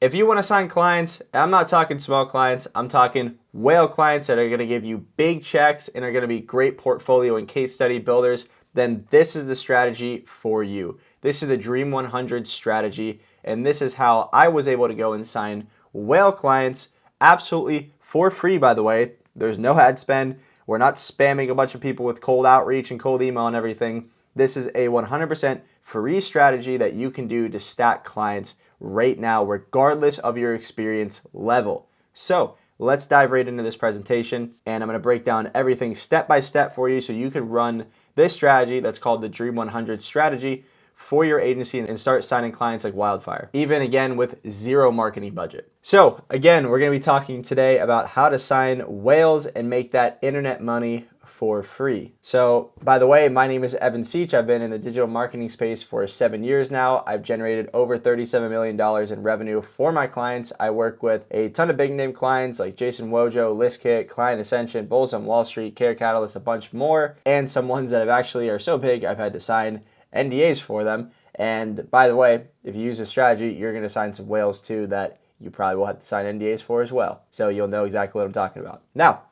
If you want to sign clients, I'm not talking small clients, I'm talking whale clients that are going to give you big checks and are going to be great portfolio and case study builders, then this is the strategy for you. This is the Dream 100 strategy, and this is how I was able to go and sign whale clients absolutely for free, by the way. There's no ad spend. We're not spamming a bunch of people with cold outreach and cold email and everything. This is a 100% free strategy that you can do to stack clients right now, regardless of your experience level. So let's dive right into this presentation, and I'm going to break down everything step by step for you so you can run this strategy that's called the Dream 100 strategy for your agency and start signing clients like wildfire, even again with zero marketing budget. So again, we're going to be talking today about how to sign whales and make that internet money for free. So by the way, my name is Evan Seach. I've been in the digital marketing space for 7 years now. I've generated over $37 million in revenue for my clients. I work with a ton of big name clients like Jason Wojo, ListKit, Client Ascension, Bulls on Wall Street, Care Catalyst, a bunch more, and some ones that have actually are so big I've had to sign NDAs for them. And by the way, if you use this strategy, you're going to sign some whales too that you probably will have to sign NDAs for as well. So you'll know exactly what I'm talking about. Now,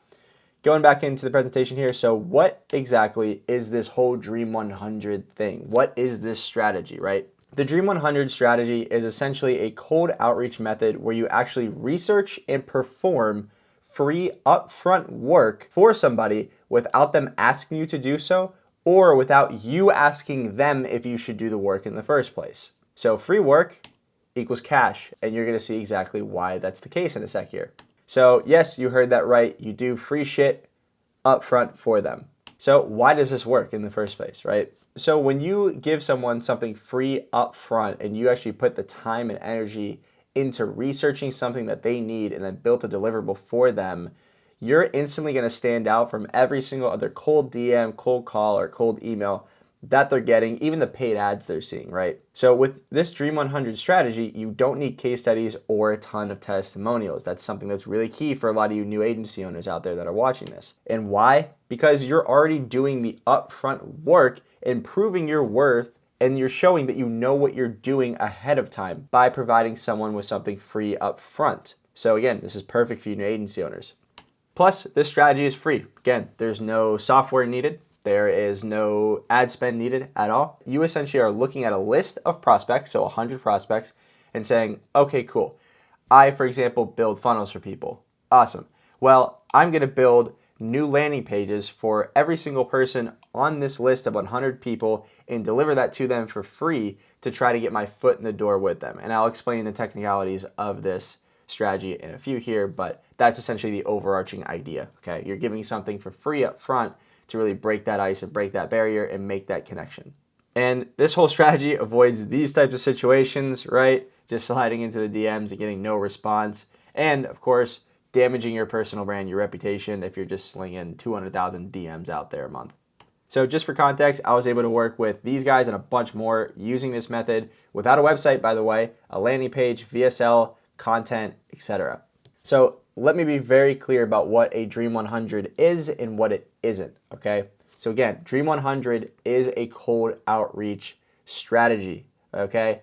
going back into the presentation here, so what exactly is this whole Dream 100 thing? What is this strategy, right? The Dream 100 strategy is essentially a cold outreach method where you actually research and perform free upfront work for somebody without them asking you to do so, or without you asking them if you should do the work in the first place. So free work equals cash, and you're going to see exactly why that's the case in a sec here. So yes, you heard that right. You do free shit up front for them. So why does this work in the first place, right? So when you give someone something free up front and you actually put the time and energy into researching something that they need and then built a deliverable for them, you're instantly going to stand out from every single other cold DM, cold call, or cold email that they're getting, even the paid ads they're seeing, right? So with this Dream 100 strategy, you don't need case studies or a ton of testimonials. That's something that's really key for a lot of you new agency owners out there that are watching this. And why? Because you're already doing the upfront work and proving your worth, and you're showing that you know what you're doing ahead of time by providing someone with something free up front. So again, this is perfect for you new agency owners. Plus, this strategy is free. Again, there's no software needed. There is no ad spend needed at all. You essentially are looking at a list of prospects, so 100 prospects, and saying, okay, cool. I, for example, build funnels for people. Awesome. Well, I'm going to build new landing pages for every single person on this list of 100 people and deliver that to them for free to try to get my foot in the door with them. And I'll explain the technicalities of this strategy in a few here, but that's essentially the overarching idea. Okay, you're giving something for free up front to really break that ice and break that barrier and make that connection. And this whole strategy avoids these types of situations, right? Just sliding into the DMs and getting no response. And of course, damaging your personal brand, your reputation, if you're just slinging 200,000 DMs out there a month. So just for context, I was able to work with these guys and a bunch more using this method without a website, by the way, a landing page, VSL, content, etc. So let me be very clear about what a Dream 100 is and what it isn't, okay? So again, Dream 100 is a cold outreach strategy, okay?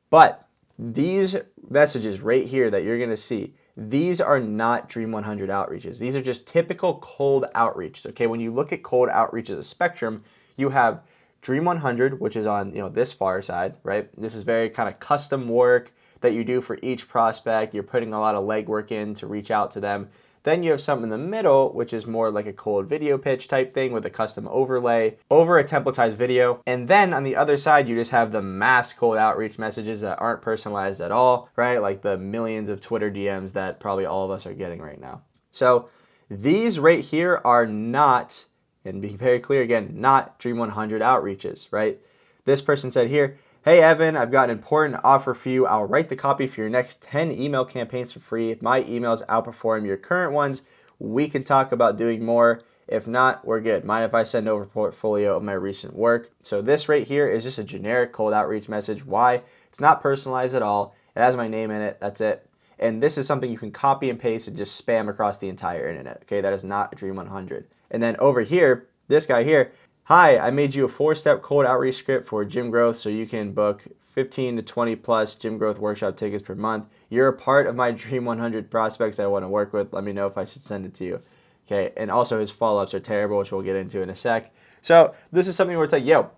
But these messages right here that you're gonna see, these are not Dream 100 outreaches. These are just typical cold outreach, okay? When you look at cold outreach as a spectrum, you have Dream 100, which is on this far side, right? This is very kind of custom work that you do for each prospect. You're putting a lot of legwork in to reach out to them. Then you have something in the middle, which is more like a cold video pitch type thing with a custom overlay over a templatized video. And then on the other side, you just have the mass cold outreach messages that aren't personalized at all, right? Like the millions of Twitter DMs that probably all of us are getting right now. So these right here are not, and be very clear again, not Dream 100 outreaches, right? This person said here, hey Evan, I've got an important offer for you. I'll write the copy for your next 10 email campaigns for free. If my emails outperform your current ones, we can talk about doing more. If not, we're good. Mind if I send over a portfolio of my recent work? So this right here is just a generic cold outreach message. Why? It's not personalized at all. It has my name in it. That's it. And this is something you can copy and paste and just spam across the entire internet. Okay, that is not a Dream 100. And then over here, this guy here, hi, I made you a 4-step cold outreach script for gym growth so you can book 15 to 20 plus gym growth workshop tickets per month. You're a part of my Dream 100 prospects I want to work with. Let me know if I should send it to you. Okay, and also his follow-ups are terrible, which we'll get into in a sec. So this is something where it's like, yo,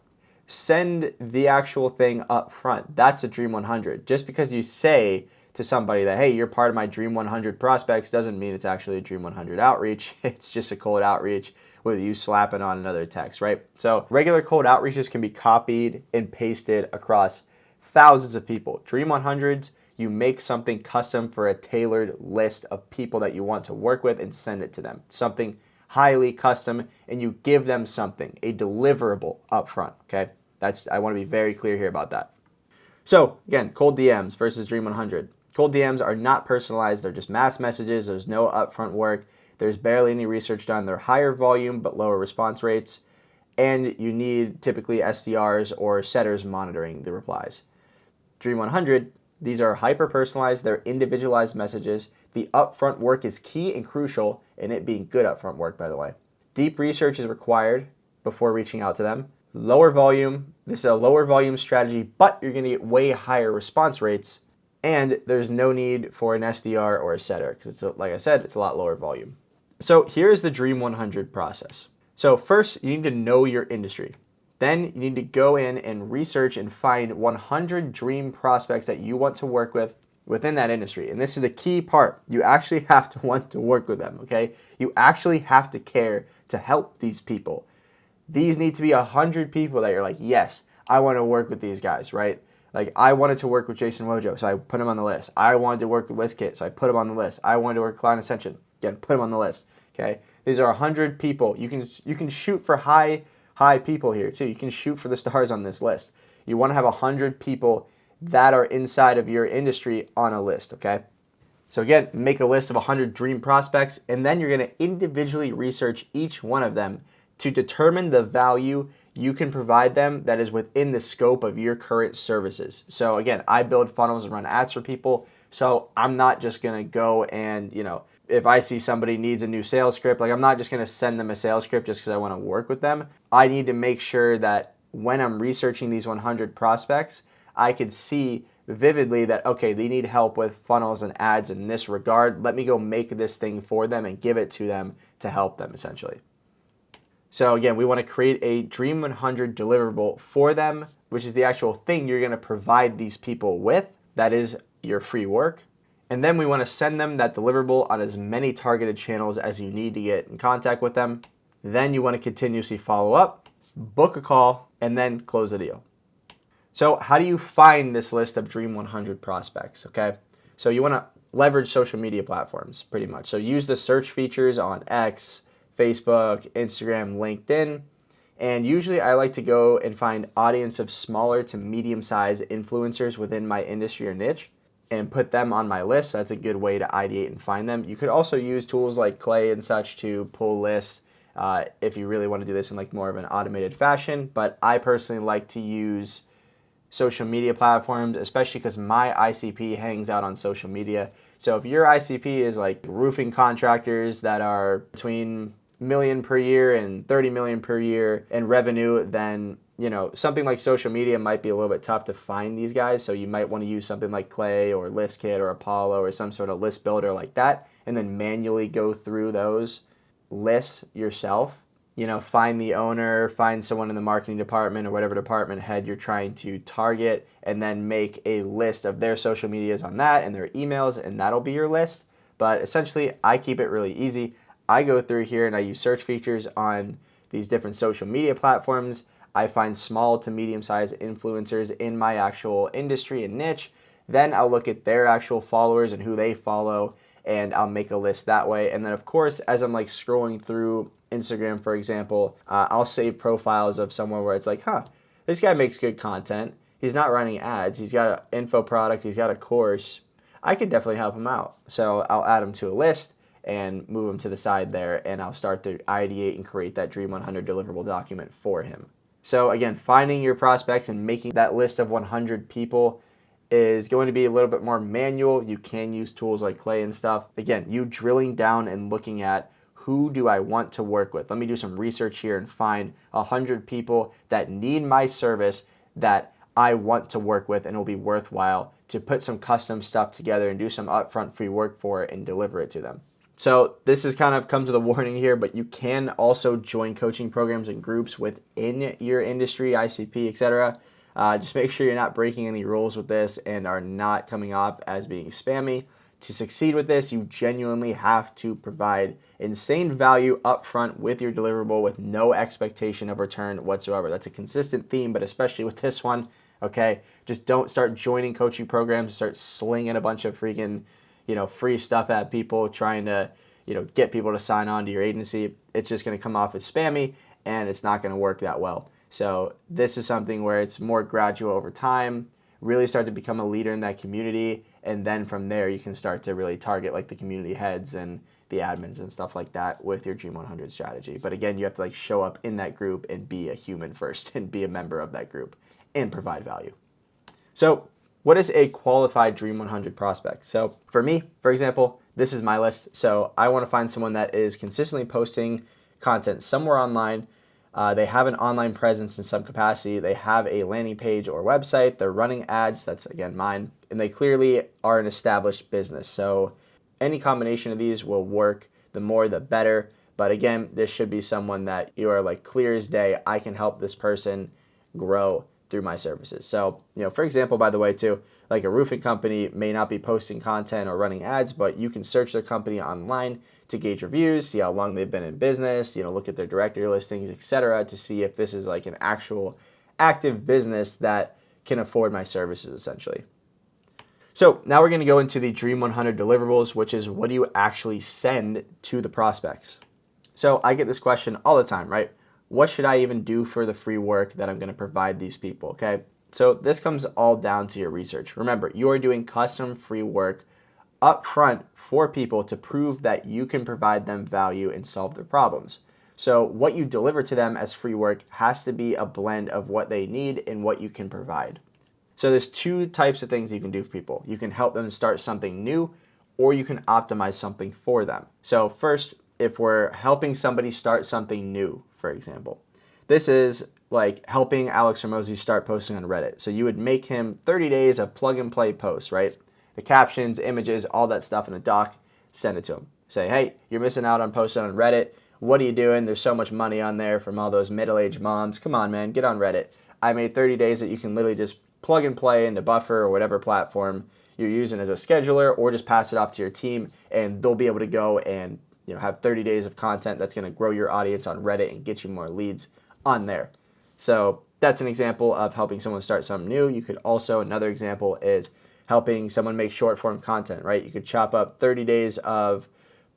send the actual thing up front. That's a Dream 100. Just because you say to somebody that, hey, you're part of my Dream 100 prospects doesn't mean it's actually a Dream 100 outreach. It's just a cold outreach with you slapping on another text, right? So regular cold outreaches can be copied and pasted across thousands of people. Dream 100s, you make something custom for a tailored list of people that you want to work with and send it to them. Something highly custom, and you give them something, a deliverable up front, okay? I want to be very clear here about that. So again, cold DMs versus Dream 100. Cold DMs are not personalized. They're just mass messages. There's no upfront work. There's barely any research done. They're higher volume but lower response rates. And you need typically SDRs or setters monitoring the replies. Dream 100, these are hyper personalized. They're individualized messages. The upfront work is key and crucial, in it being good upfront work, by the way. Deep research is required before reaching out to them. Lower volume, this is a lower volume strategy, but you're going to get way higher response rates, and there's no need for an SDR or a setter because it's, like I said, it's a lot lower volume. So here's the Dream 100 process. So first, you need to know your industry. Then you need to go in and research and find 100 dream prospects that you want to work with within that industry. And this is the key part. You actually have to want to work with them, okay? You actually have to care to help these people. These need to be 100 people that you're like, yes, I want to work with these guys, right? Like I wanted to work with Jason Wojo, so I put him on the list. I wanted to work with ListKit, so I put him on the list. I wanted to work with Client Ascension, again, put him on the list, okay? These are 100 people. You can shoot for high people here too. You can shoot for the stars on this list. You want to have 100 people that are inside of your industry on a list, okay? So again, make a list of 100 dream prospects, and then you're going to individually research each one of them to determine the value you can provide them that is within the scope of your current services. So again, I build funnels and run ads for people, so I'm not just going to go and, if I see somebody needs a new sales script, like I'm not just going to send them a sales script just because I want to work with them. I need to make sure that when I'm researching these 100 prospects, I could see vividly that, okay, they need help with funnels and ads in this regard. Let me go make this thing for them and give it to them to help them essentially. So again, we want to create a Dream 100 deliverable for them, which is the actual thing you're going to provide these people with. That is your free work. And then we want to send them that deliverable on as many targeted channels as you need to get in contact with them. Then you want to continuously follow up, book a call, and then close the deal. So how do you find this list of Dream 100 prospects, okay? So you want to leverage social media platforms pretty much. So use the search features on X, Facebook, Instagram, LinkedIn. And usually I like to go and find audience of smaller to medium-sized influencers within my industry or niche and put them on my list. That's a good way to ideate and find them. You could also use tools like Clay and such to pull lists if you really want to do this in like more of an automated fashion. But I personally like to use social media platforms, especially because my ICP hangs out on social media. So if your ICP is like roofing contractors that are between million per year and 30 million per year in revenue, then something like social media might be a little bit tough to find these guys. So you might want to use something like Clay or ListKit or Apollo or some sort of list builder like that, and then manually go through those lists yourself. Find the owner, find someone in the marketing department or whatever department head you're trying to target, and then make a list of their social medias on that and their emails, and that'll be your list. But essentially, I keep it really easy. I go through here and I use search features on these different social media platforms. I find small to medium-sized influencers in my actual industry and niche. Then I'll look at their actual followers and who they follow, and I'll make a list that way. And then, of course, as I'm like scrolling through Instagram, for example, I'll save profiles of someone where it's like, this guy makes good content. He's not running ads. He's got an info product. He's got a course. I could definitely help him out. So I'll add him to a list and move him to the side there, and I'll start to ideate and create that Dream 100 deliverable document for him. So again, finding your prospects and making that list of 100 people is going to be a little bit more manual. You can use tools like Clay and stuff. Again, you drilling down and looking at who do I want to work with. Let me do some research here and find 100 people that need my service that I want to work with, and it'll be worthwhile to put some custom stuff together and do some upfront free work for it and deliver it to them. So this is kind of comes with a warning here, but you can also join coaching programs and groups within your industry, ICP, etc. Just make sure you're not breaking any rules with this and are not coming off as being spammy. To succeed with this, you genuinely have to provide insane value upfront with your deliverable with no expectation of return whatsoever. That's a consistent theme, but especially with this one, okay? Just don't start joining coaching programs, start slinging a bunch of freaking, free stuff at people, trying to, get people to sign on to your agency. It's just going to come off as spammy, and it's not going to work that well. So this is something where it's more gradual over time. Really start to become a leader in that community, and then from there you can start to really target like the community heads and the admins and stuff like that with your Dream 100 strategy. But again, you have to like show up in that group and be a human first and be a member of that group and provide value. So what is a qualified Dream 100 prospect? So for me, for example, this is my list. So I want to find someone that is consistently posting content somewhere online. They have an online presence in some capacity. They have a landing page or website. They're running ads. That's, again, mine. And they clearly are an established business. So any combination of these will work. The more, the better. But again, this should be someone that you are like clear as day. I can help this person grow through my services. So, for example, by the way, too, like a roofing company may not be posting content or running ads, but you can search their company online to gauge reviews, see how long they've been in business, look at their directory listings, etc., to see if this is like an actual active business that can afford my services, essentially. So now we're going to go into the Dream 100 deliverables, which is what do you actually send to the prospects? So I get this question all the time, right? What should I even do for the free work that I'm going to provide these people, okay? So this comes all down to your research. Remember, you are doing custom free work up front for people to prove that you can provide them value and solve their problems. So what you deliver to them as free work has to be a blend of what they need and what you can provide. So there's two types of things you can do for people. You can help them start something new, or you can optimize something for them. So first, if we're helping somebody start something new, for example, this is like helping Alex Hormozi start posting on Reddit. So you would make him 30 days of plug and play posts, right? The captions, images, all that stuff in a doc, send it to him. Say, hey, you're missing out on posting on Reddit. What are you doing? There's so much money on there from all those middle-aged moms. Come on, man, get on Reddit. I made 30 days that you can literally just plug and play into Buffer or whatever platform you're using as a scheduler, or just pass it off to your team, and they'll be able to go and have 30 days of content that's going to grow your audience on Reddit and get you more leads on there. So that's an example of helping someone start something new. You could also, another example is helping someone make short form content, right? You could chop up 30 days of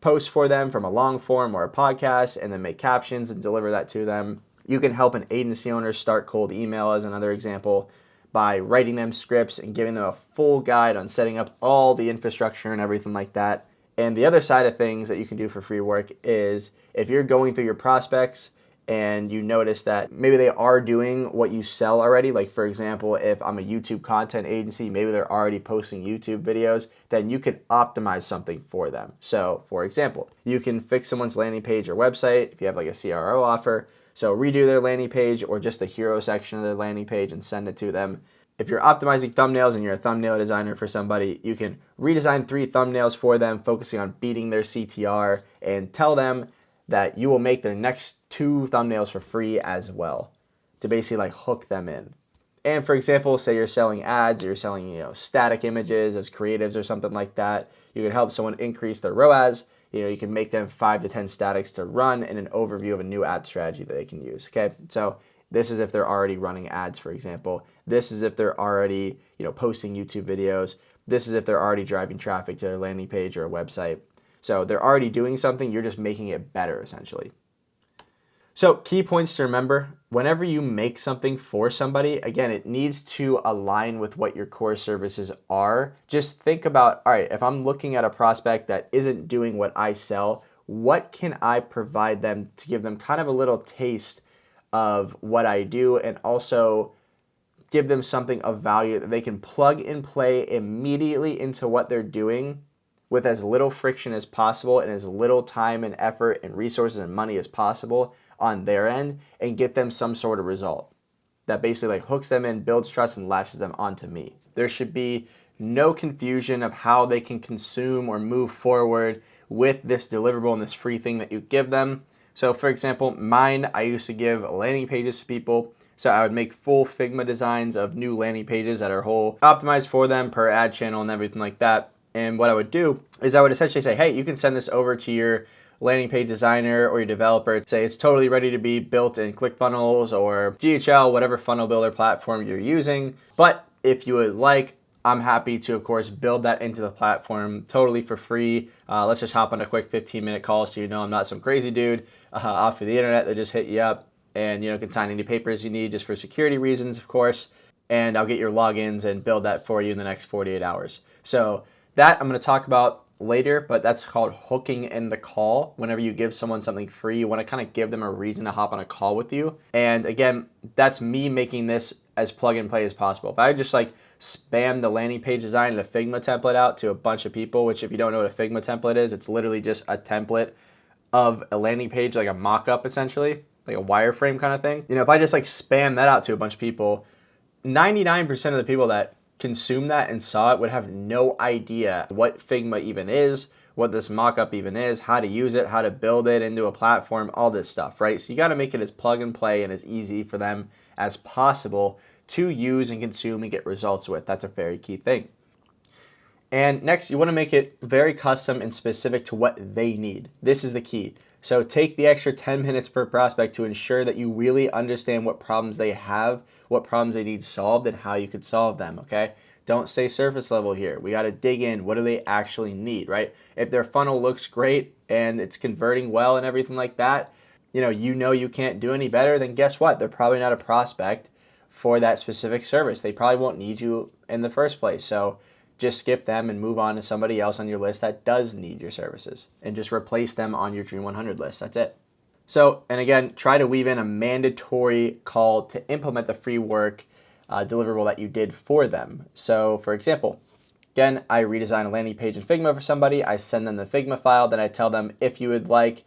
posts for them from a long form or a podcast and then make captions and deliver that to them. You can help an agency owner start cold email as another example by writing them scripts and giving them a full guide on setting up all the infrastructure and everything like that. And the other side of things that you can do for free work is if you're going through your prospects and you notice that maybe they are doing what you sell already, like for example, if I'm a YouTube content agency, maybe they're already posting YouTube videos, then you can optimize something for them. So for example, you can fix someone's landing page or website if you have like a CRO offer. So redo their landing page or just the hero section of their landing page and send it to them. If you're optimizing thumbnails and you're a thumbnail designer for somebody, you can redesign 3 thumbnails for them, focusing on beating their CTR, and tell them that you will make their next 2 thumbnails for free as well to basically like hook them in. And for example, say you're selling ads, or you're selling static images as creatives or something like that. You can help someone increase their ROAS. You can make them 5 to 10 statics to run and an overview of a new ad strategy that they can use. Okay, so this is if they're already running ads, for example. This is if they're already posting YouTube videos. This is if they're already driving traffic to their landing page or a website. So they're already doing something, you're just making it better, essentially. So key points to remember, whenever you make something for somebody, again, it needs to align with what your core services are. Just think about, all right, if I'm looking at a prospect that isn't doing what I sell, what can I provide them to give them kind of a little taste of what I do, and also give them something of value that they can plug and play immediately into what they're doing with as little friction as possible and as little time and effort and resources and money as possible on their end, and get them some sort of result. that basically like hooks them in, builds trust, and latches them onto me. There should be no confusion of how they can consume or move forward with this deliverable and this free thing that you give them. So for example, mine, I used to give landing pages to people. So I would make full Figma designs of new landing pages that are whole optimized for them per ad channel and everything like that. And what I would do is I would essentially say, hey, you can send this over to your landing page designer or your developer. Say it's totally ready to be built in ClickFunnels or GHL, whatever funnel builder platform you're using. But if you would like, I'm happy to, of course, build that into the platform totally for free. Let's just hop on a quick 15-minute call so you know I'm not some crazy dude off of the internet that just hit you up and can sign any papers you need just for security reasons, of course. And I'll get your logins and build that for you in the next 48 hours. So that I'm going to talk about later, but that's called hooking in the call. Whenever you give someone something free, you want to kind of give them a reason to hop on a call with you. And again, that's me making this as plug and play as possible. If I just like spam the landing page design and the Figma template out to a bunch of people, which if you don't know what a Figma template is, it's literally just a template of a landing page, like a mock-up essentially, like a wireframe kind of thing. If I just like spam that out to a bunch of people, 99% of the people that consumed that and saw it would have no idea what Figma even is, what this mock-up even is, how to use it, how to build it into a platform, all this stuff, right? So you got to make it as plug and play and as easy for them as possible to use and consume and get results with. That's a very key thing. And next, you want to make it very custom and specific to what they need. This is the key. So take the extra 10 minutes per prospect to ensure that you really understand what problems they have, what problems they need solved, and how you could solve them, okay? Don't stay surface level here. We got to dig in. What do they actually need, right? If their funnel looks great and it's converting well and everything like that, you can't do any better, then guess what? They're probably not a prospect for that specific service. They probably won't need you in the first place. So just skip them and move on to somebody else on your list that does need your services and just replace them on your Dream 100 list. That's it. So, and again, try to weave in a mandatory call to implement the free work deliverable that you did for them. So for example, again, I redesign a landing page in Figma for somebody. I send them the Figma file. Then I tell them, if you would like,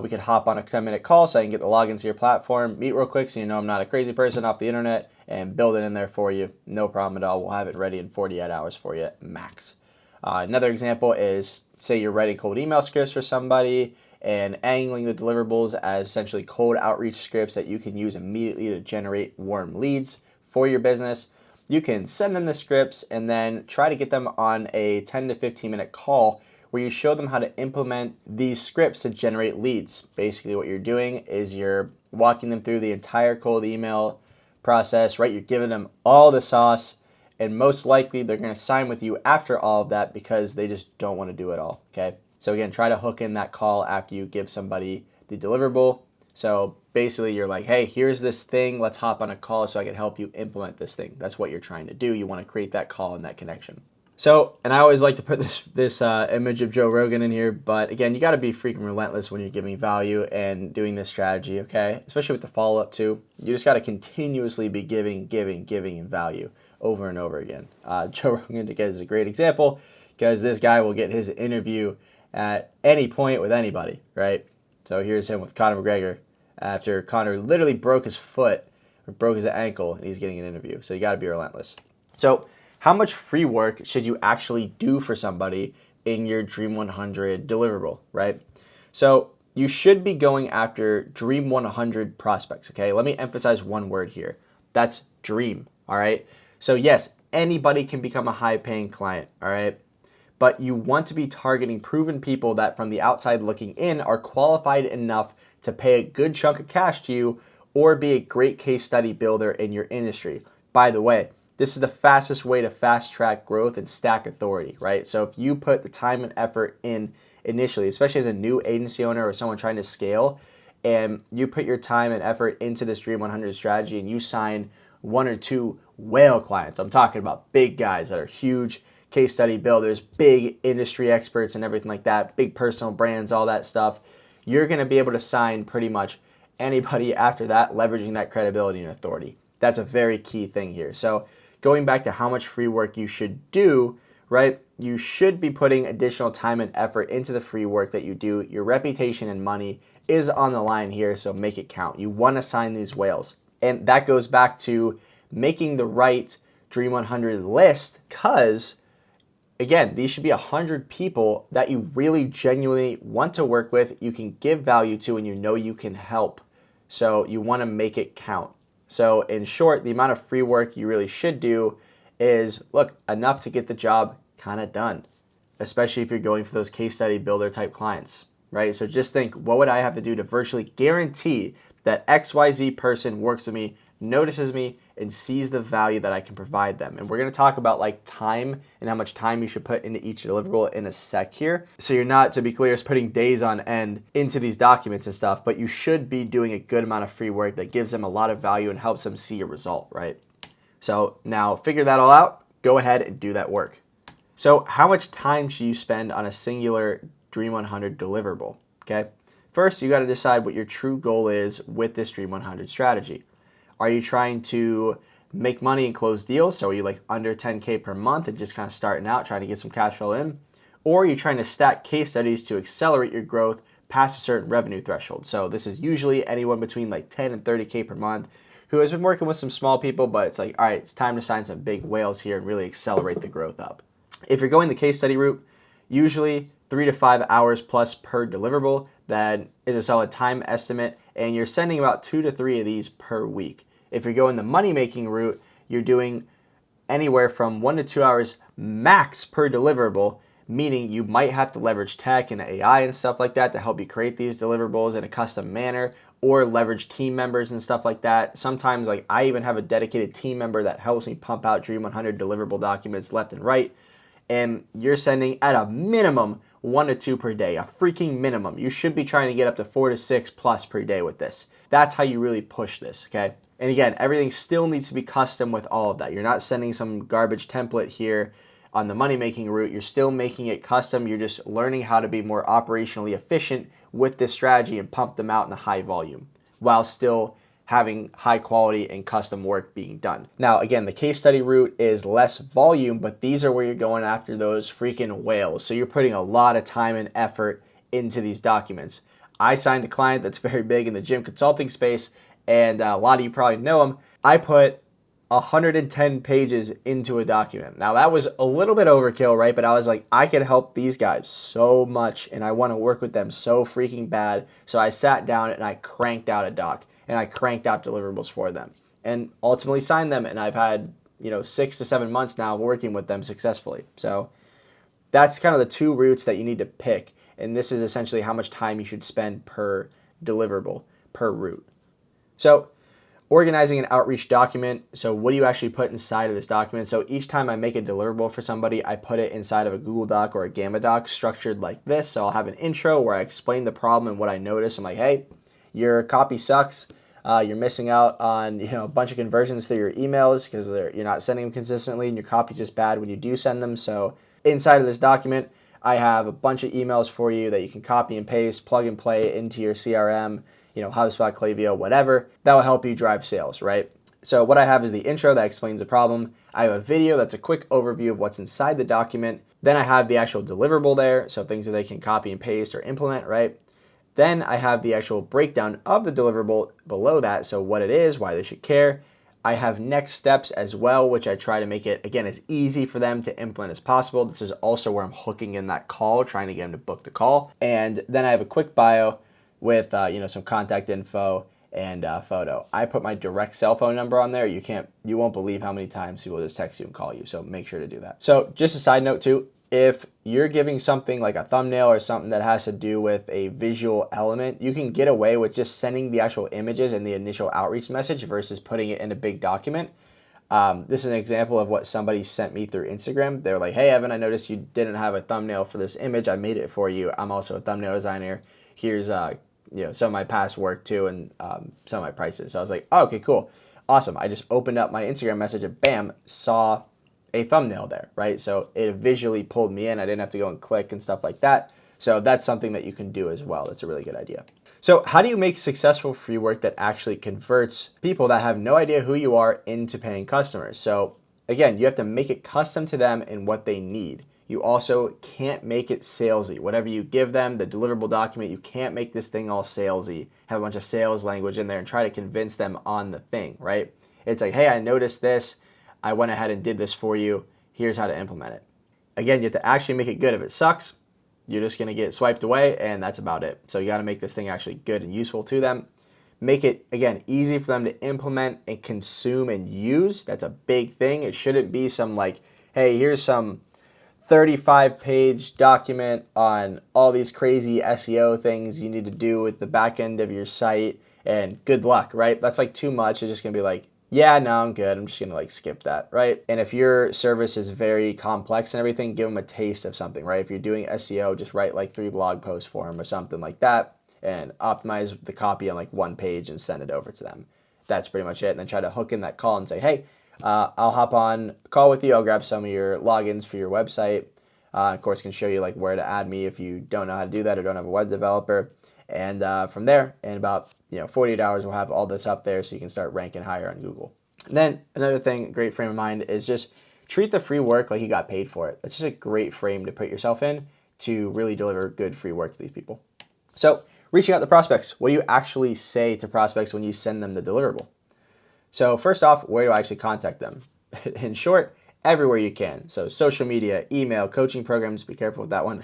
we could hop on a 10-minute call so I can get the logins to your platform, meet real quick so you know I'm not a crazy person off the internet, and build it in there for you. No problem at all. We'll have it ready in 48 hours for you max. Another example is, say you're writing cold email scripts for somebody and angling the deliverables as essentially cold outreach scripts that you can use immediately to generate warm leads for your business. You can send them the scripts and then try to get them on a 10 to 15-minute call where you show them how to implement these scripts to generate leads. Basically what you're doing is you're walking them through the entire cold email process, right? You're giving them all the sauce, and most likely they're going to sign with you after all of that because they just don't want to do it all, okay? So again, try to hook in that call after you give somebody the deliverable. So basically you're like, hey, here's this thing. Let's hop on a call so I can help you implement this thing. That's what you're trying to do. You want to create that call and that connection. So, and I always like to put this image of Joe Rogan in here, but again, you got to be freaking relentless when you're giving value and doing this strategy, okay? Especially with the follow-up too. You just got to continuously be giving in value over and over again. Joe Rogan is a great example because this guy will get his interview at any point with anybody, right? So here's him with Conor McGregor after Conor literally broke his foot or broke his ankle and he's getting an interview. So you got to be relentless. So how much free work should you actually do for somebody in your Dream 100 deliverable, right? So you should be going after Dream 100 prospects, okay? Let me emphasize one word here. That's dream, all right? So yes, anybody can become a high-paying client, all right? But you want to be targeting proven people that from the outside looking in are qualified enough to pay a good chunk of cash to you or be a great case study builder in your industry. By the way, this is the fastest way to fast track growth and stack authority, right? So if you put the time and effort in initially, especially as a new agency owner or someone trying to scale, and you put your time and effort into this Dream 100 strategy and you sign 1 or 2 whale clients, I'm talking about big guys that are huge case study builders, big industry experts and everything like that, big personal brands, all that stuff, you're going to be able to sign pretty much anybody after that, leveraging that credibility and authority. That's a very key thing here. So going back to how much free work you should do, right? You should be putting additional time and effort into the free work that you do. Your reputation and money is on the line here, so make it count. You want to sign these whales. And that goes back to making the right Dream 100 list, because again, these should be 100 people that you really genuinely want to work with, you can give value to, and you know you can help. So you want to make it count. So in short, the amount of free work you really should do is, look, enough to get the job kind of done, especially if you're going for those case study builder type clients, right? So just think, what would I have to do to virtually guarantee that XYZ person works with me, notices me, and sees the value that I can provide them? And we're going to talk about like time and how much time you should put into each deliverable in a sec here. So you're not, to be clear, putting days on end into these documents and stuff, but you should be doing a good amount of free work that gives them a lot of value and helps them see a result, right? So now figure that all out, go ahead and do that work. So how much time should you spend on a singular Dream 100 deliverable? Okay. First, you got to decide what your true goal is with this Dream 100 strategy. Are you trying to make money and close deals? So are you like under 10K per month and just kind of starting out, trying to get some cash flow in? Or are you trying to stack case studies to accelerate your growth past a certain revenue threshold? So this is usually anyone between like 10 and 30K per month who has been working with some small people, but it's like, all right, it's time to sign some big whales here and really accelerate the growth up. If you're going the case study route, usually 3 to 5 hours plus per deliverable. That is a solid time estimate, and you're sending about 2 to 3 of these per week. If you're going the money-making route, you're doing anywhere from 1 to 2 hours max per deliverable, meaning you might have to leverage tech and AI and stuff like that to help you create these deliverables in a custom manner, or leverage team members and stuff like that. Sometimes, like, I even have a dedicated team member that helps me pump out Dream 100 deliverable documents left and right. And you're sending at a minimum 1 to 2 per day, a freaking minimum. You should be trying to get up to 4 to 6 plus per day with this. That's how you really push this, okay? And again, everything still needs to be custom with all of that. You're not sending some garbage template here on the money-making route. You're still making it custom. You're just learning how to be more operationally efficient with this strategy and pump them out in a high volume while still having high quality and custom work being done. Now, again, the case study route is less volume, but these are where you're going after those freaking whales. So you're putting a lot of time and effort into these documents. I signed a client that's very big in the gym consulting space, and a lot of you probably know him. I put 110 pages into a document. Now that was a little bit overkill, right? But I was like, I could help these guys so much and I want to work with them so freaking bad. So I sat down and I cranked out a doc and I cranked out deliverables for them and ultimately signed them. And I've had, 6 to 7 months now working with them successfully. So that's kind of the two routes that you need to pick. And this is essentially how much time you should spend per deliverable, per route. So organizing an outreach document. So what do you actually put inside of this document? So each time I make a deliverable for somebody, I put it inside of a Google Doc or a Gamma Doc structured like this. So I'll have an intro where I explain the problem and what I notice. I'm like, hey, your copy sucks. You're missing out on a bunch of conversions through your emails because you're not sending them consistently, and your copy's just bad when you do send them. So inside of this document, I have a bunch of emails for you that you can copy and paste, plug and play into your CRM, HubSpot, Klaviyo, whatever. That will help you drive sales, right? So what I have is the intro that explains the problem. I have a video that's a quick overview of what's inside the document. Then I have the actual deliverable there, so things that they can copy and paste or implement, right? Then I have the actual breakdown of the deliverable below that, so what it is, why they should care. I have next steps as well, which I try to make it, again, as easy for them to implement as possible. This is also where I'm hooking in that call, trying to get them to book the call. And then I have a quick bio with some contact info and photo. I put my direct cell phone number on there. You won't believe how many times people just text you and call you, so make sure to do that. So just a side note too, if you're giving something like a thumbnail or something that has to do with a visual element, you can get away with just sending the actual images and the initial outreach message versus putting it in a big document. This is an example of what somebody sent me through Instagram. They're like, hey, Evan, I noticed you didn't have a thumbnail for this image. I made it for you. I'm also a thumbnail designer. Here's some of my past work too, and some of my prices. So I was like, oh, okay, cool. Awesome. I just opened up my Instagram message and bam, saw a thumbnail there, right? So it visually pulled me in. I didn't have to go and click and stuff like that. So that's something that you can do as well. That's a really good idea. So how do you make successful free work that actually converts people that have no idea who you are into paying customers? So again, you have to make it custom to them and what they need. you also can't make it salesy. Whatever you give them, the deliverable document, you can't make this thing all salesy, have a bunch of sales language in there and try to convince them on the thing, right? It's like, hey, I noticed this. I went ahead and did this for you. Here's how to implement it. Again, you have to actually make it good. If it sucks, you're just going to get swiped away, and that's about it. So you got to make this thing actually good and useful to them. Make it, again, easy for them to implement and consume and use. That's a big thing. It shouldn't be some like, hey, here's some 35-page document on all these crazy SEO things you need to do with the back end of your site, and good luck, right? That's like too much. It's just going to be like, yeah, no, I'm good. I'm just going to like skip that, right? And if your service is very complex and everything, give them a taste of something, right? If you're doing SEO, just write like 3 blog posts for them or something like that and optimize the copy on like 1 page and send it over to them. That's pretty much it. And then try to hook in that call and say, hey, I'll hop on a call with you. I'll grab some of your logins for your website. Of course, can show you like where to add me if you don't know how to do that or don't have a web developer. And from there, in about 48 hours, we'll have all this up there so you can start ranking higher on Google. And then another thing, great frame of mind, is just treat the free work like you got paid for it. That's just a great frame to put yourself in to really deliver good free work to these people. So reaching out to prospects, what do you actually say to prospects when you send them the deliverable? So first off, where do I actually contact them? In short, everywhere you can. So social media, email, coaching programs, be careful with that one,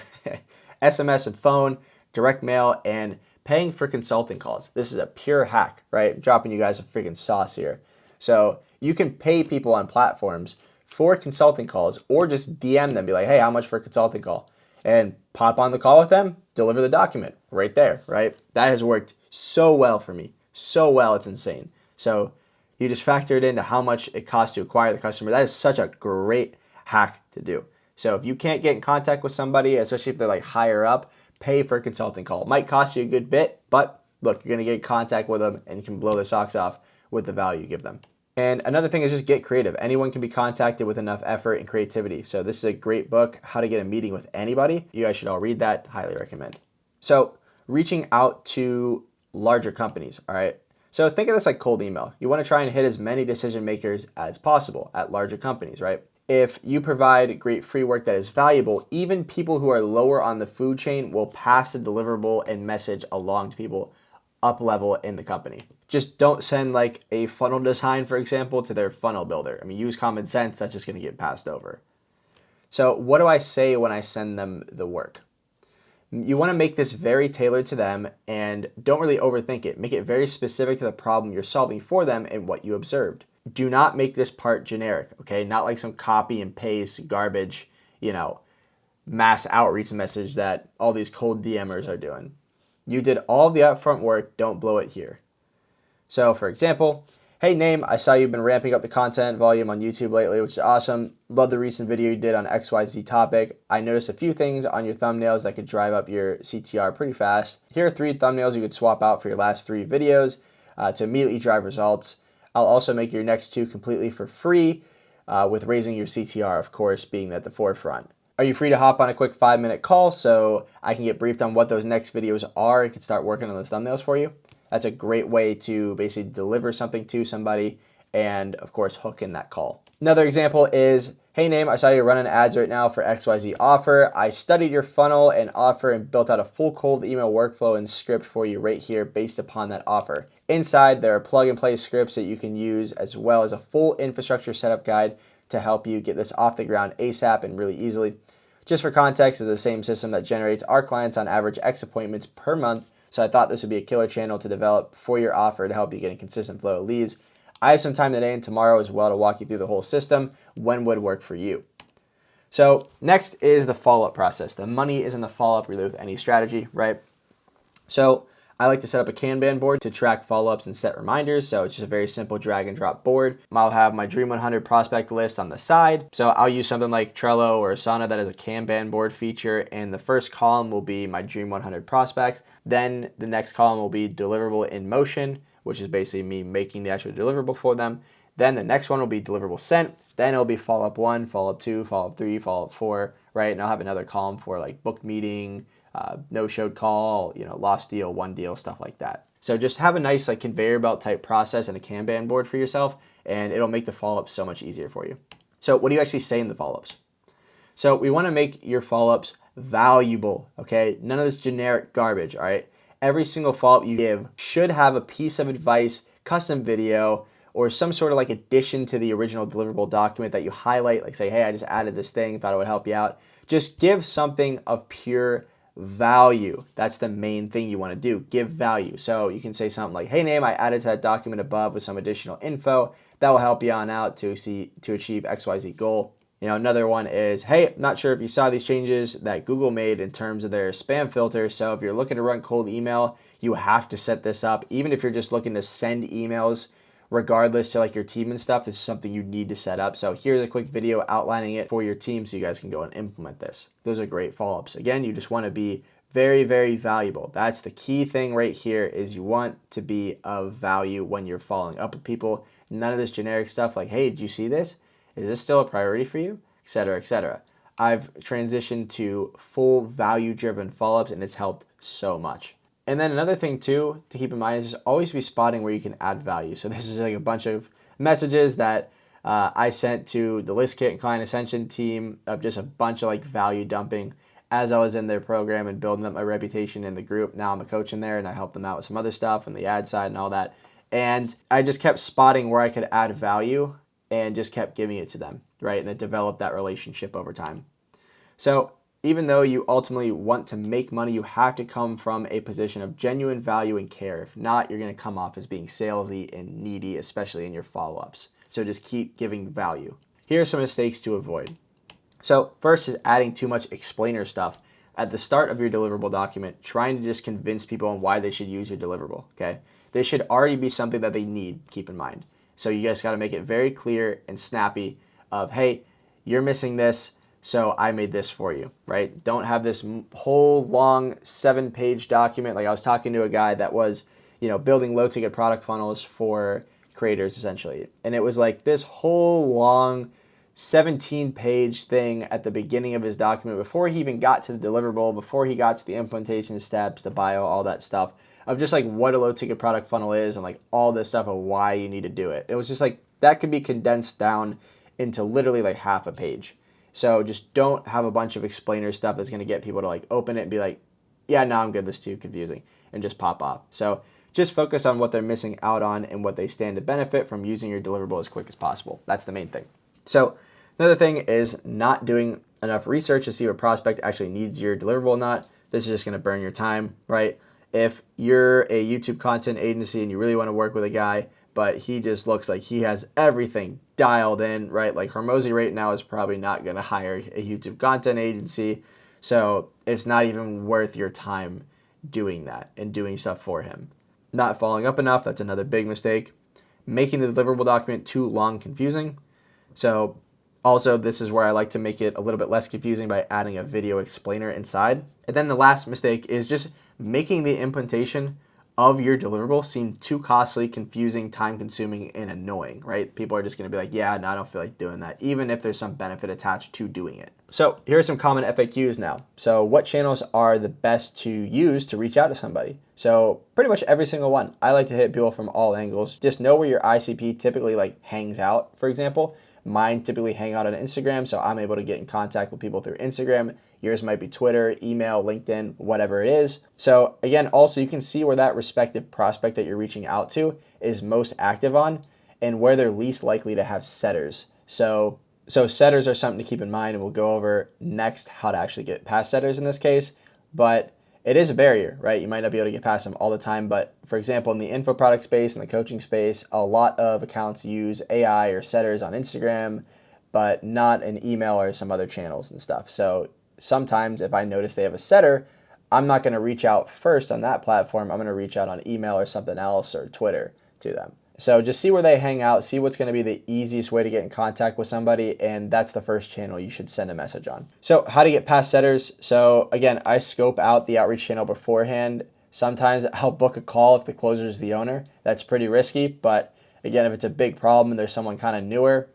SMS and phone, direct mail, and paying for consulting calls. This is a pure hack, right? I'm dropping you guys a freaking sauce here. So you can pay people on platforms for consulting calls or just DM them, be like, hey, how much for a consulting call? And pop on the call with them, deliver the document right there, right? That has worked so well for me. So well, it's insane. So you just factor it into how much it costs to acquire the customer. That is such a great hack to do. So if you can't get in contact with somebody, especially if they're like higher up, pay for a consulting call. It might cost you a good bit, but look, you're going to get in contact with them and you can blow their socks off with the value you give them. And another thing is just get creative. Anyone can be contacted with enough effort and creativity. So this is a great book, How to Get a Meeting with Anybody. You guys should all read that. Highly recommend. So reaching out to larger companies, all right? So think of this like cold email. You want to try and hit as many decision makers as possible at larger companies, right? If you provide great free work that is valuable, even people who are lower on the food chain will pass the deliverable and message along to people up level in the company. Just don't send like a funnel design, for example, to their funnel builder. I mean, use common sense. That's just going to get passed over. So what do I say when I send them the work? You want to make this very tailored to them and don't really overthink it. Make it very specific to the problem you're solving for them and what you observed. Do not make this part generic, okay? Not like some copy and paste garbage, mass outreach message that all these cold DMers are doing. You did all the upfront work, don't blow it here. So for example, hey Name, I saw you've been ramping up the content volume on YouTube lately, which is awesome. Love the recent video you did on XYZ topic. I noticed a few things on your thumbnails that could drive up your CTR pretty fast. Here are 3 thumbnails you could swap out for your last 3 videos to immediately drive results. I'll also make your next 2 completely for free with raising your CTR, of course, being at the forefront. Are you free to hop on a quick 5-minute call so I can get briefed on what those next videos are and can start working on those thumbnails for you? That's a great way to basically deliver something to somebody and, of course, hook in that call. Another example is, hey Name, I saw you running ads right now for XYZ offer. I studied your funnel and offer and built out a full cold email workflow and script for you right here based upon that offer. Inside, there are plug and play scripts that you can use as well as a full infrastructure setup guide to help you get this off the ground ASAP and really easily. Just for context, it's the same system that generates our clients on average X appointments per month. So I thought this would be a killer channel to develop for your offer to help you get a consistent flow of leads. I have some time today and tomorrow as well to walk you through the whole system. When would work for you? So next is the follow-up process. The money is in the follow-up really with any strategy, right? So I like to set up a Kanban board to track follow-ups and set reminders. So it's just a very simple drag and drop board. I'll have my Dream 100 prospect list on the side. So I'll use something like Trello or Asana that has a Kanban board feature. And the first column will be my Dream 100 prospects. Then the next column will be deliverable in motion, which is basically me making the actual deliverable for them. Then the next one will be deliverable sent. Then it'll be follow-up 1, follow-up 2, follow-up 3, follow-up 4, right? And I'll have another column for like booked meeting, no-showed call, lost deal, won deal, stuff like that. So just have a nice like conveyor belt type process and a Kanban board for yourself, and it'll make the follow-up so much easier for you. So what do you actually say in the follow-ups? So we want to make your follow-ups valuable, okay? None of this generic garbage, all right? Every single follow-up you give should have a piece of advice, custom video, or some sort of like addition to the original deliverable document that you highlight, like say, hey, I just added this thing, thought it would help you out. Just give something of pure value. That's the main thing you want to do. Give value. So you can say something like, hey, name, I added to that document above with some additional info that will help you on out to achieve XYZ goal. You know, another one is, hey, I'm not sure if you saw these changes that Google made in terms of their spam filter. So if you're looking to run cold email, you have to set this up. Even if you're just looking to send emails, regardless to like your team and stuff, this is something you need to set up. So here's a quick video outlining it for your team so you guys can go and implement this. Those are great follow-ups. Again, you just want to be very, very valuable. That's the key thing right here, is you want to be of value when you're following up with people. None of this generic stuff like, hey, did you see this? Is this still a priority for you? Etc., etc. I've transitioned to full value-driven follow-ups, and it's helped so much. And then another thing too to keep in mind is just always be spotting where you can add value. So this is like a bunch of messages that I sent to the List Kit and Client Ascension team of just a bunch of like value dumping as I was in their program and building up my reputation in the group. Now I'm a coach in there, and I help them out with some other stuff and the ad side and all that. And I just kept spotting where I could add value and just kept giving it to them, right? And it developed that relationship over time. So even though you ultimately want to make money, you have to come from a position of genuine value and care. If not, you're going to come off as being salesy and needy, especially in your follow-ups. So just keep giving value. Here are some mistakes to avoid. So first is adding too much explainer stuff at the start of your deliverable document, trying to just convince people on why they should use your deliverable, okay? This should already be something that they need, keep in mind. So you guys got to make it very clear and snappy of, hey, you're missing this, so I made this for you, right? Don't have this whole long 7-page document. Like I was talking to a guy that was, building low ticket product funnels for creators essentially. And it was like this whole long 17-page thing at the beginning of his document before he even got to the deliverable, before he got to the implementation steps, the bio, all that stuff of just like what a low ticket product funnel is and like all this stuff of why you need to do it. It was just like that could be condensed down into literally like half a page. So just don't have a bunch of explainer stuff that's going to get people to like open it and be like, yeah, no, I'm good. This is too confusing, and just pop off. So just focus on what they're missing out on and what they stand to benefit from using your deliverable as quick as possible. That's the main thing. So another thing is not doing enough research to see if a prospect actually needs your deliverable or not. This is just going to burn your time, right? If you're a YouTube content agency and you really want to work with a guy, but he just looks like he has everything dialed in, right? Like Hormozy right now is probably not going to hire a YouTube content agency. So it's not even worth your time doing that and doing stuff for him. Not following up enough, that's another big mistake. Making the deliverable document too long, confusing. So also, this is where I like to make it a little bit less confusing by adding a video explainer inside. And then the last mistake is just making the implementation of your deliverable seem too costly, confusing, time-consuming, and annoying, right? People are just going to be like, yeah, no, I don't feel like doing that, even if there's some benefit attached to doing it. So here are some common FAQs now. So what channels are the best to use to reach out to somebody? So pretty much every single one. I like to hit people from all angles. Just know where your ICP typically like hangs out, for example. Mine typically hang out on Instagram, so I'm able to get in contact with people through Instagram. Yours might be Twitter, email, LinkedIn, whatever it is. So again, also you can see where that respective prospect that you're reaching out to is most active on and where they're least likely to have setters. So setters are something to keep in mind, and we'll go over next how to actually get past setters in this case. But it is a barrier, right? You might not be able to get past them all the time, but for example, in the info product space and the coaching space, a lot of accounts use AI or setters on Instagram, but not an email or some other channels and stuff. So sometimes if I notice they have a setter, I'm not going to reach out first on that platform. I'm going to reach out on email or something else or Twitter to them. So just see where they hang out, see what's going to be the easiest way to get in contact with somebody, and that's the first channel you should send a message on. So how to get past setters. So again, I scope out the outreach channel beforehand. Sometimes I'll book a call if the closer is the owner. That's pretty risky, but again, if it's a big problem and there's someone kind of newer,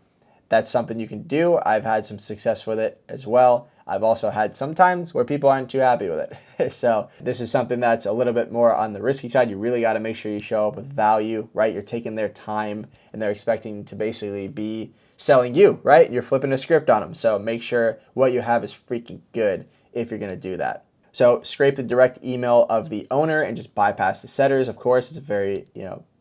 that's something you can do. I've had some success with it as well. I've also had some times where people aren't too happy with it. So this is something that's a little bit more on the risky side. You really got to make sure you show up with value, right? You're taking their time and they're expecting to basically be selling you, right? You're flipping a script on them. So make sure what you have is freaking good if you're going to do that. So scrape the direct email of the owner and just bypass the setters. Of course, it's a very,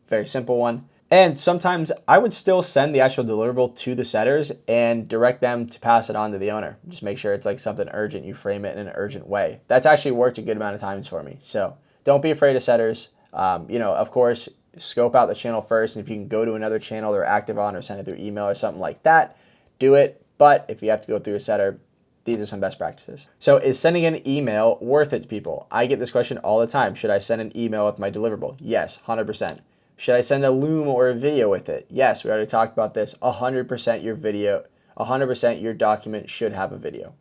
very simple one. And sometimes I would still send the actual deliverable to the setters and direct them to pass it on to the owner. Just make sure it's like something urgent. You frame it in an urgent way. That's actually worked a good amount of times for me. So don't be afraid of setters. Of course, scope out the channel first. And if you can go to another channel they're active on or send it through email or something like that, do it. But if you have to go through a setter, these are some best practices. So is sending an email worth it to people? I get this question all the time. Should I send an email with my deliverable? Yes, 100%. Should I send a Loom or a video with it? Yes, we already talked about this. 100% your video, 100% your document should have a video.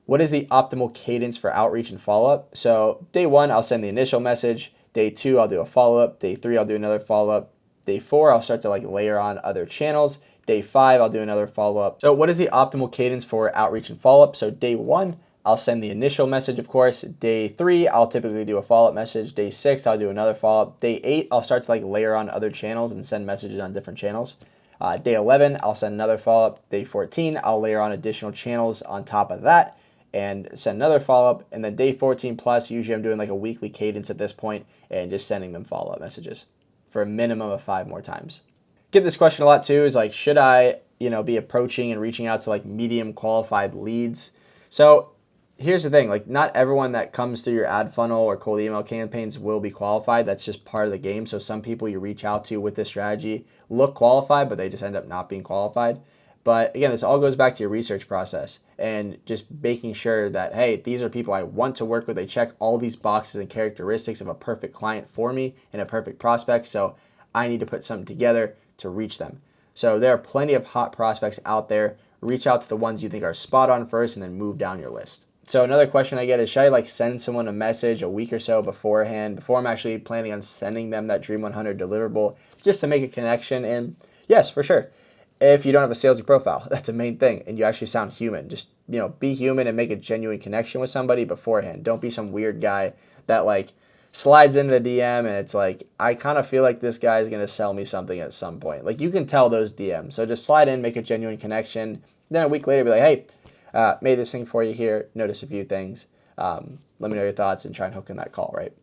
What is the optimal cadence for outreach and follow-up? So day 1, I'll send the initial message. Day 2, I'll do a follow-up. Day 3, I'll do another follow-up. Day 4, I'll start to layer on other channels. Day 5, I'll do another follow-up. So what is the optimal cadence for outreach and follow-up? So day 1, I'll send the initial message, of course. Day 3, I'll typically do a follow-up message. Day 6, I'll do another follow-up. Day 8, I'll start to layer on other channels and send messages on different channels. Day 11, I'll send another follow-up. Day 14, I'll layer on additional channels on top of that and send another follow-up. And then day 14 plus, usually I'm doing a weekly cadence at this point and just sending them follow-up messages for a minimum of 5 more times. Get this question a lot too, is should I, be approaching and reaching out to medium qualified leads? So here's the thing, not everyone that comes through your ad funnel or cold email campaigns will be qualified. That's just part of the game. So some people you reach out to with this strategy look qualified, but they just end up not being qualified. But again, this all goes back to your research process and just making sure that, hey, these are people I want to work with. They check all these boxes and characteristics of a perfect client for me and a perfect prospect. So I need to put something together to reach them. So there are plenty of hot prospects out there. Reach out to the ones you think are spot on first and then move down your list. So another question I get is, should I send someone a message a week or so beforehand, before I'm actually planning on sending them that Dream 100 deliverable, just to make a connection? And yes, for sure. If you don't have a salesy profile, that's a main thing, and you actually sound human. Just, be human and make a genuine connection with somebody beforehand. Don't be some weird guy that slides into the DM and it's I kind of feel like this guy is going to sell me something at some point. You can tell those DMs. So just slide in, make a genuine connection. Then a week later, be like, hey, made this thing for you here. Notice a few things. Let me know your thoughts and try and hook in that call, right?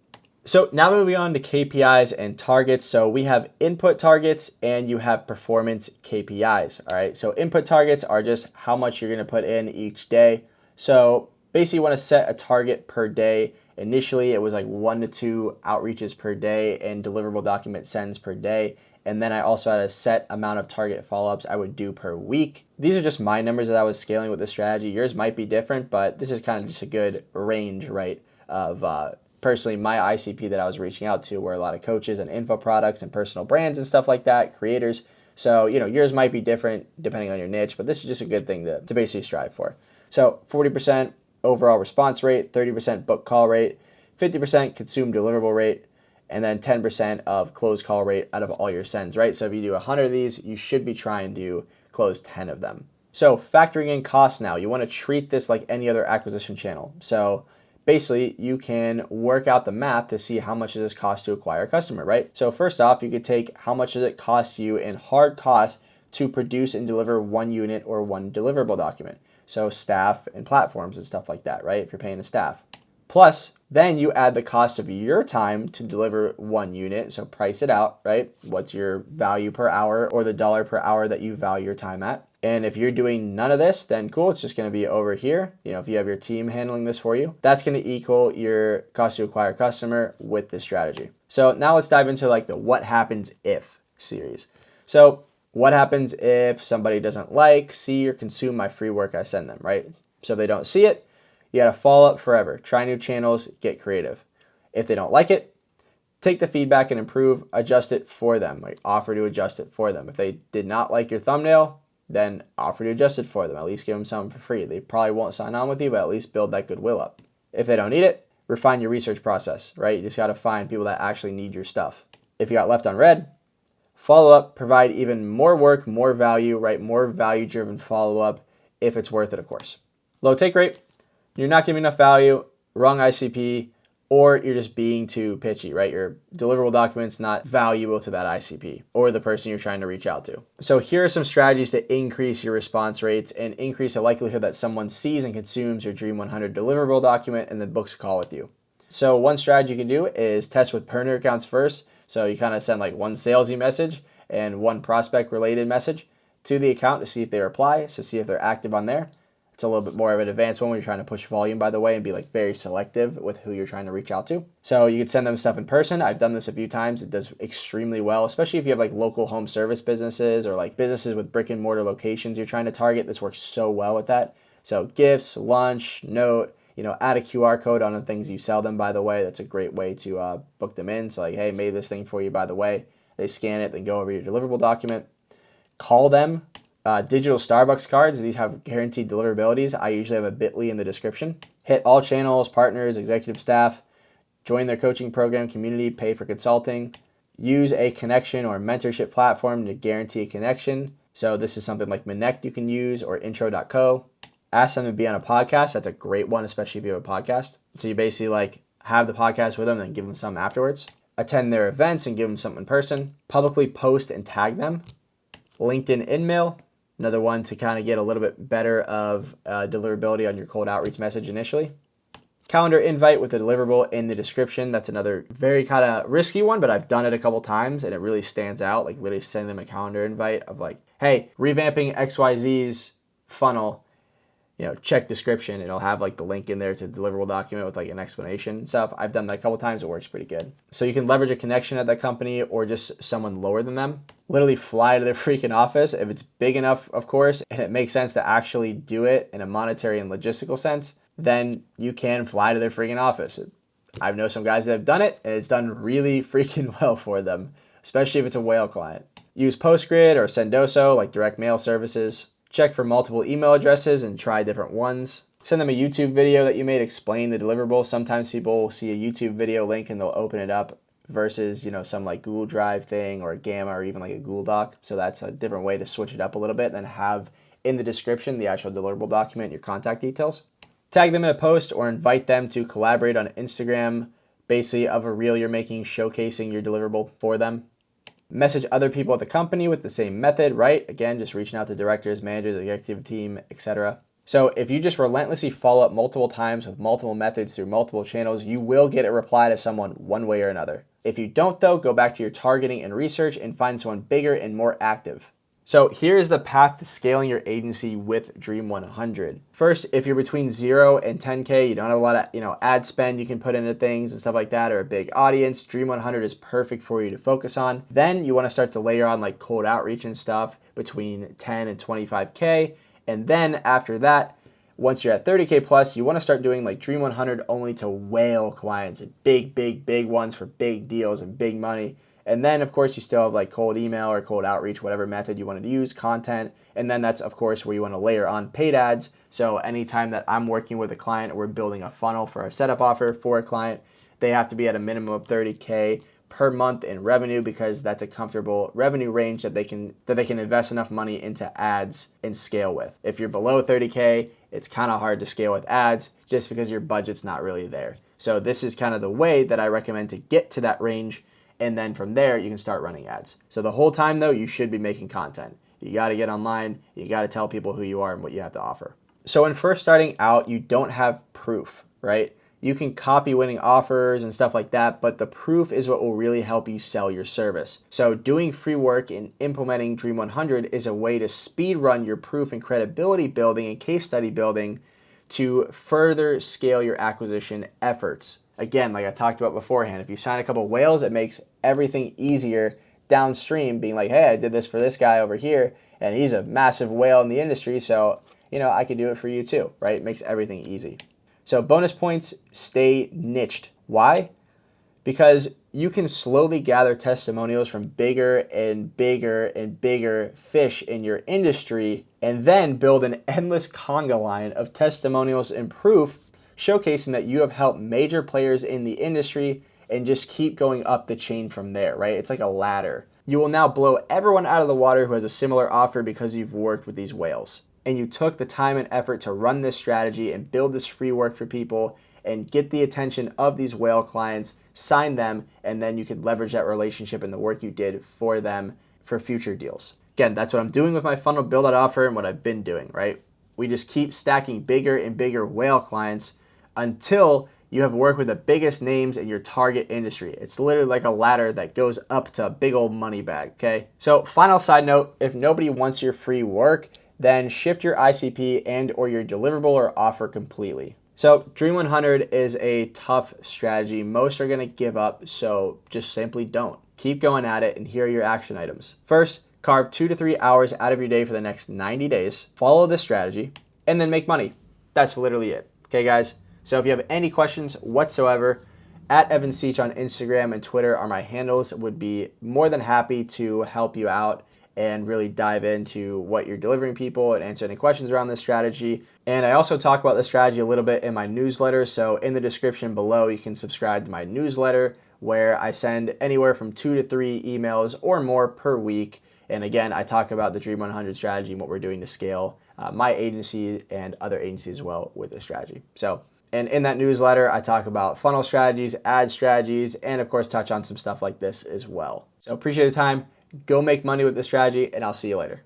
So now moving on to KPIs and targets. So we have input targets and you have performance KPIs. All right. So input targets are just how much you're going to put in each day. So basically you want to set a target per day. Initially it was 1 to 2 outreaches per day and deliverable document sends per day. And then I also had a set amount of target follow-ups I would do per week. These are just my numbers that I was scaling with this strategy. Yours might be different, but this is kind of just a good range, right, of personally my ICP that I was reaching out to were a lot of coaches and info products and personal brands and stuff like that, creators. So, yours might be different depending on your niche, but this is just a good thing to basically strive for. So 40% overall response rate, 30% book call rate, 50% consume deliverable rate, and then 10% of close call rate out of all your sends, right? So if you do 100 of these, you should be trying to close 10 of them. So factoring in costs now, you want to treat this like any other acquisition channel. So basically, you can work out the math to see how much does this cost to acquire a customer, right? So first off, you could take how much does it cost you in hard costs to produce and deliver 1 unit or 1 deliverable document. So staff and platforms and stuff like that, right? If you're paying a staff. Plus, then you add the cost of your time to deliver 1 unit. So price it out, right? What's your value per hour or the dollar per hour that you value your time at? And if you're doing none of this, then cool, it's just going to be over here. If you have your team handling this for you, that's going to equal your cost to acquire customer with this strategy. So now let's dive into the what happens if series. So what happens if somebody doesn't see, or consume my free work I send them, right? So if they don't see it, you got to follow up forever. Try new channels, get creative. If they don't like it, take the feedback and improve, adjust it for them. Offer to adjust it for them. If they did not like your thumbnail, then offer to adjust it for them. At least give them something for free. They probably won't sign on with you, but at least build that goodwill up. If they don't need it, refine your research process, right? You just got to find people that actually need your stuff. If you got left unread, follow up, provide even more work, more value, right? More value-driven follow-up if it's worth it, of course. Low take rate, you're not giving enough value, wrong ICP, or you're just being too pitchy, right? Your deliverable document's not valuable to that ICP or the person you're trying to reach out to. So here are some strategies to increase your response rates and increase the likelihood that someone sees and consumes your Dream 100 deliverable document and then books a call with you. So one strategy you can do is test with partner accounts first. So you kind of send like one salesy message and one prospect related message to the account to see if they reply. So see if they're active on there. It's a little bit more of an advanced one when you're trying to push volume, by the way, and be like very selective with who you're trying to reach out to. So you could send them stuff in person. I've done this a few times. It does extremely well, especially if you have like local home service businesses or like businesses with brick and mortar locations you're trying to target. This works so well with that. So gifts, lunch, note, add a QR code on the things you sell them, by the way. That's a great way to book them in. So like, hey, made this thing for you, by the way. They scan it, then go over your deliverable document. Call them. Digital Starbucks cards, these have guaranteed deliverabilities. I usually have a bit.ly in the description. Hit all channels, partners, executive staff, join their coaching program, community, pay for consulting. Use a connection or mentorship platform to guarantee a connection. So this is something like Connect you can use or intro.co. Ask them to be on a podcast. That's a great one, especially if you have a podcast. So you basically like have the podcast with them and then give them some afterwards. Attend their events and give them something in person. Publicly post and tag them. LinkedIn InMail. Another one to kind of get a little bit better of deliverability on your cold outreach message initially. Calendar invite with the deliverable in the description. That's another very kind of risky one, but I've done it a couple times and it really stands out. Like literally sending them a calendar invite of like, hey, revamping XYZ's funnel, check description. It'll have like the link in there to the deliverable document with like an explanation and stuff. I've done that a couple times. It works pretty good. So you can leverage a connection at that company or just someone lower than them. Literally fly to their freaking office if it's big enough, of course, and it makes sense to actually do it in a monetary and logistical sense, then you can fly to their freaking office. I know some guys that have done it and it's done really freaking well for them, especially if it's a whale client. Use PostGrid or Sendoso, like direct mail services. Check for multiple email addresses and try different ones. Send them a YouTube video that you made explain the deliverable. Sometimes people will see a YouTube video link and they'll open it up versus, some like Google Drive thing or a Gamma or even like a Google Doc. So that's a different way to switch it up a little bit and then have in the description the actual deliverable document, your contact details. Tag them in a post or invite them to collaborate on Instagram, basically of a reel you're making showcasing your deliverable for them. Message other people at the company with the same method, right? Again, just reaching out to directors, managers, executive team, etc. So if you just relentlessly follow up multiple times with multiple methods through multiple channels, you will get a reply to someone one way or another. If you don't though, go back to your targeting and research and find someone bigger and more active. So here's the path to scaling your agency with Dream 100. First, if you're between 0 and 10K, you don't have a lot of ad spend you can put into things and stuff like that, or a big audience, Dream 100 is perfect for you to focus on. Then you want to start to layer on like cold outreach and stuff between 10 and 25K. And then after that, once you're at 30K plus, you want to start doing like Dream 100 only to whale clients, big ones for big deals and big money. And then, of course, you still have like cold email or cold outreach, whatever method you wanted to use, content. And then that's, of course, where you want to layer on paid ads. So anytime that I'm working with a client or we're building a funnel for a setup offer for a client, they have to be at a minimum of 30K per month in revenue because that's a comfortable revenue range that they can invest enough money into ads and scale with. If you're below 30K, it's kind of hard to scale with ads just because your budget's not really there. So this is kind of the way that I recommend to get to that range. And then from there, you can start running ads. So the whole time, though, you should be making content. You got to get online. You got to tell people who you are and what you have to offer. So when first starting out, you don't have proof, right? You can copy winning offers and stuff like that, but the proof is what will really help you sell your service. So doing free work and implementing Dream 100 is a way to speed run your proof and credibility building and case study building to further scale your acquisition efforts. Again, like I talked about beforehand, if you sign a couple whales, it makes everything easier downstream, being like, hey, I did this for this guy over here, and he's a massive whale in the industry, so, I could do it for you too, right? It makes everything easy. So bonus points, stay niched. Why? Because you can slowly gather testimonials from bigger and bigger and bigger fish in your industry, and then build an endless conga line of testimonials and proof showcasing that you have helped major players in the industry and just keep going up the chain from there, right? It's like a ladder. You will now blow everyone out of the water who has a similar offer because you've worked with these whales. And you took the time and effort to run this strategy and build this free work for people and get the attention of these whale clients, sign them, and then you could leverage that relationship and the work you did for them for future deals. Again, that's what I'm doing with my funnel build out offer and what I've been doing, right? We just keep stacking bigger and bigger whale clients until you have worked with the biggest names in your target industry. It's literally like a ladder that goes up to a big old money bag, okay? So final side note, if nobody wants your free work, then shift your ICP and or your deliverable or offer completely. So Dream 100 is a tough strategy. Most are gonna give up, so just simply don't. Keep going at it, and here are your action items. First, carve 2 to 3 hours out of your day for the next 90 days. Follow this strategy, and then make money. That's literally it, okay guys? So if you have any questions whatsoever, at Evan Seach on Instagram and Twitter are my handles. Would be more than happy to help you out and really dive into what you're delivering people and answer any questions around this strategy. And I also talk about this strategy a little bit in my newsletter. So in the description below, you can subscribe to my newsletter where I send anywhere from 2 to 3 emails or more per week. And again, I talk about the Dream 100 strategy and what we're doing to scale my agency and other agencies as well with this strategy. So, and in that newsletter, I talk about funnel strategies, ad strategies, and of course, touch on some stuff like this as well. So appreciate the time. Go make money with this strategy, and I'll see you later.